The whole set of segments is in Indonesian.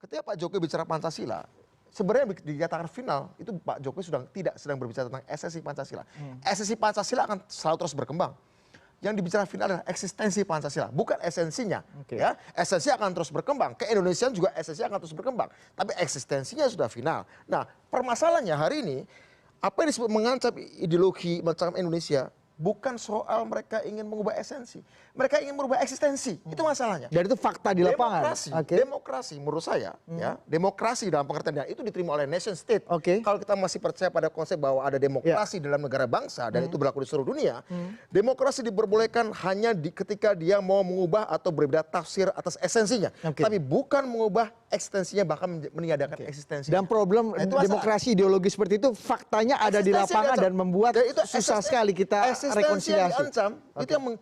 ketika Pak Jokowi bicara Pancasila, sebenarnya dikatakan final, itu Pak Jokowi tidak sedang berbicara tentang esensi Pancasila. Esensi Pancasila akan selalu terus berkembang. Yang dibicara final adalah eksistensi Pancasila, bukan esensinya. Ya, esensi akan terus berkembang. Keindonesiaan juga esensi akan terus berkembang. Tapi eksistensinya sudah final. Nah, permasalahannya hari ini, apa yang disebut mengancam ideologi macam Indonesia, bukan soal mereka ingin mengubah esensi. Mereka ingin merubah eksistensi. Itu masalahnya. Dan itu fakta di lapangan. Demokrasi menurut saya, ya, demokrasi dalam pengertian itu diterima oleh nation state. Kalau kita masih percaya pada konsep bahwa ada demokrasi dalam negara bangsa dan itu berlaku di seluruh dunia, demokrasi diperbolehkan hanya ketika dia mau mengubah atau berbeda tafsir atas esensinya, tapi bukan mengubah eksistensinya, bahkan meniadakan eksistensi. Dan problem demokrasi ideologi seperti itu faktanya ada di lapangan dan membuat susah sekali kita rekonsiliasi. Itu yang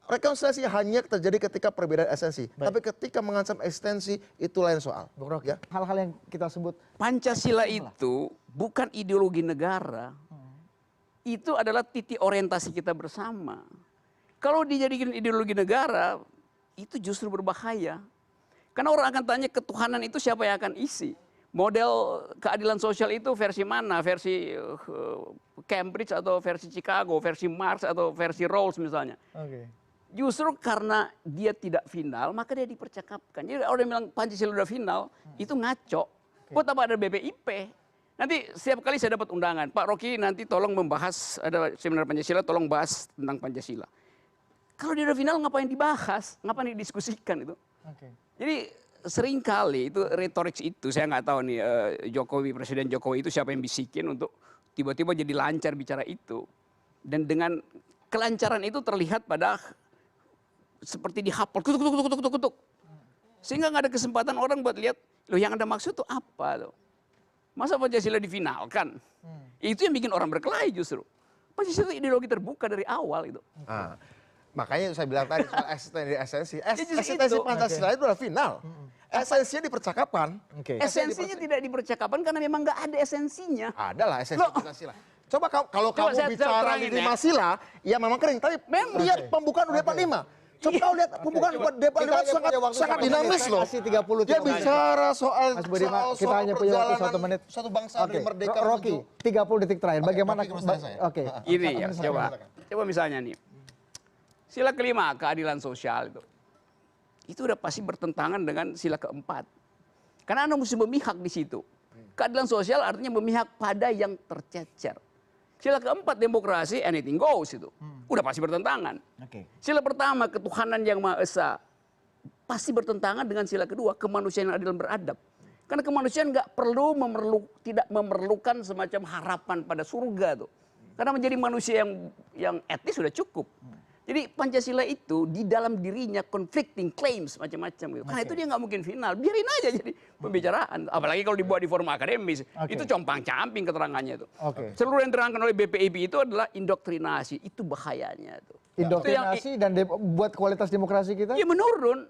rekonsiliasi hanya terjadi ketika perbedaan esensi. Tapi ketika mengancam eksistensi itu lain soal. Ya? Hal-hal yang kita sebut Pancasila itu bukan ideologi negara. Itu adalah titik orientasi kita bersama. Kalau dijadikan ideologi negara, itu justru berbahaya. Karena orang akan tanya ketuhanan itu siapa yang akan isi. Model keadilan sosial itu versi mana? Versi Cambridge atau versi Chicago, versi Marx atau versi Rawls misalnya. Justru karena dia tidak final, maka dia dipercakapkan. Jadi orang yang bilang Pancasila sudah final, itu ngaco. Buat apa ada BPIP? Nanti setiap kali saya dapat undangan, Pak Rocky nanti tolong membahas, ada seminar Pancasila, tolong bahas tentang Pancasila. Kalau dia udah final ngapain dibahas? Ngapain didiskusikan itu? Jadi seringkali itu retorik itu, saya nggak tahu nih Jokowi, Presiden Jokowi itu siapa yang bisikin untuk tiba-tiba jadi lancar bicara itu. Dan dengan kelancaran itu terlihat pada seperti dihapal, kutuk. Sehingga nggak ada kesempatan orang buat lihat, loh yang Anda maksud tuh apa? Loh. Masa Pancasila difinalkan? Itu yang bikin orang berkelahi justru. Pancasila itu ideologi terbuka dari awal itu. Makanya saya bilang tadi soal eksistensi. Eksistensi Pancasila itu adalah final. Esensinya dipercakapkan. Esensinya tidak dipercakapkan karena memang nggak ada esensinya. Adalah esensi Pancasila. Coba kalau kamu bicara di lima sila, ya memang kering. Tapi lihat pembukaan UUD 45. Coba kau lihat pembukaan UUD 45 sangat dinamis loh. Dia bicara soal kita hanya punya waktu 1 menit. Satu bangsa dari merdeka. Rocky, 30 detik terakhir. Bagaimana? Ini ya, coba misalnya nih. Sila kelima, keadilan sosial itu. Itu udah pasti bertentangan dengan sila keempat. Karena Anda mesti memihak di situ. Keadilan sosial artinya memihak pada yang tercecer. Sila keempat, demokrasi, anything goes itu. Udah pasti bertentangan. Sila pertama, ketuhanan yang Maha Esa. Pasti bertentangan dengan sila kedua, kemanusiaan yang adil dan beradab. Karena kemanusiaan tidak memerlukan semacam harapan pada surga tuh. Karena menjadi manusia yang etis sudah cukup. Jadi Pancasila itu di dalam dirinya conflicting claims macam-macam gitu. Karena itu dia nggak mungkin final. Biarin aja jadi pembicaraan. Apalagi kalau dibuat di forum akademis. Itu compang-camping keterangannya itu. Seluruh yang diterangkan oleh BPIP itu adalah indoktrinasi. Itu bahayanya tuh. Indoktrinasi dan buat kualitas demokrasi kita? Ya menurun.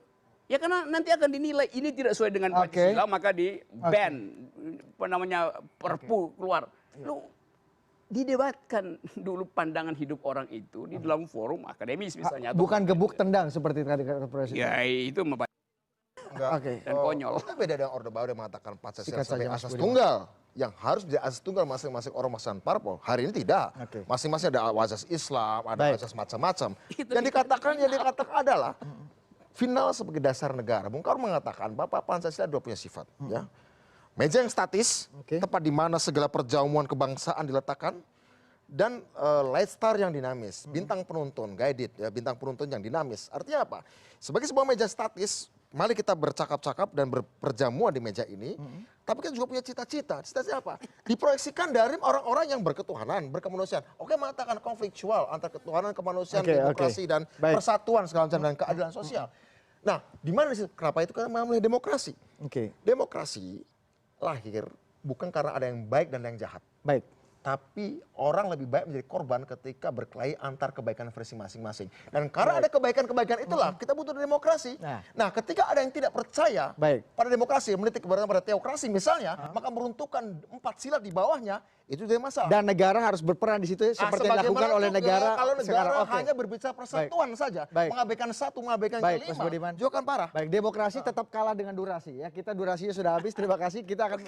Ya karena nanti akan dinilai ini tidak sesuai dengan Pancasila maka di ban. Apa namanya perpu keluar. Lu didebatkan dulu pandangan hidup orang itu di dalam forum akademis misalnya. Bukan gebuk tendang seperti tadi kata Presiden. Ya itu dan konyol. Itu beda dengan Orde Baru yang mengatakan Pancasila sebagai asas tunggal. Yang harus menjadi asas tunggal masing-masing orang masing-masing parpol. Hari ini tidak. Masing-masing ada asas Islam, ada asas macam-macam. Yang dikatakan adalah final sebagai dasar negara. Bung Karno mengatakan bahwa Pancasila dua punya sifat. Ya. Meja yang statis, tepat di mana segala perjamuan kebangsaan diletakkan, dan light star yang dinamis, bintang penuntun, guided, ya, bintang penuntun yang dinamis. Artinya apa? Sebagai sebuah meja statis, mari kita bercakap-cakap dan berperjamuan di meja ini, tapi kita juga punya cita-cita. Cita-cita apa? Diproyeksikan dari orang-orang yang berketuhanan, berkemanusiaan. Oke, mengatakan konfliktual antara ketuhanan, kemanusiaan, demokrasi, dan persatuan segala macam, dan keadilan sosial. Nah, di mana sih? Kenapa itu? Karena memilih demokrasi. Demokrasi lahir bukan karena ada yang baik dan yang jahat. Tapi orang lebih baik menjadi korban ketika berkelahi antar kebaikan versi masing-masing. Dan karena ada kebaikan-kebaikan itulah kita butuh demokrasi. Nah, ketika ada yang tidak percaya pada demokrasi, menitik keberatan pada teokrasi misalnya, maka meruntuhkan 4 sila di bawahnya, itu jadi masalah. Dan negara harus berperan di situ seperti yang dilakukan oleh negara. Kalau negara hanya berbicara persatuan saja, mengabaikan satu, mengabaikan yang kelima, juga kan parah. Baik, demokrasi tetap kalah dengan durasi ya. Kita durasinya sudah habis. Terima kasih. Kita akan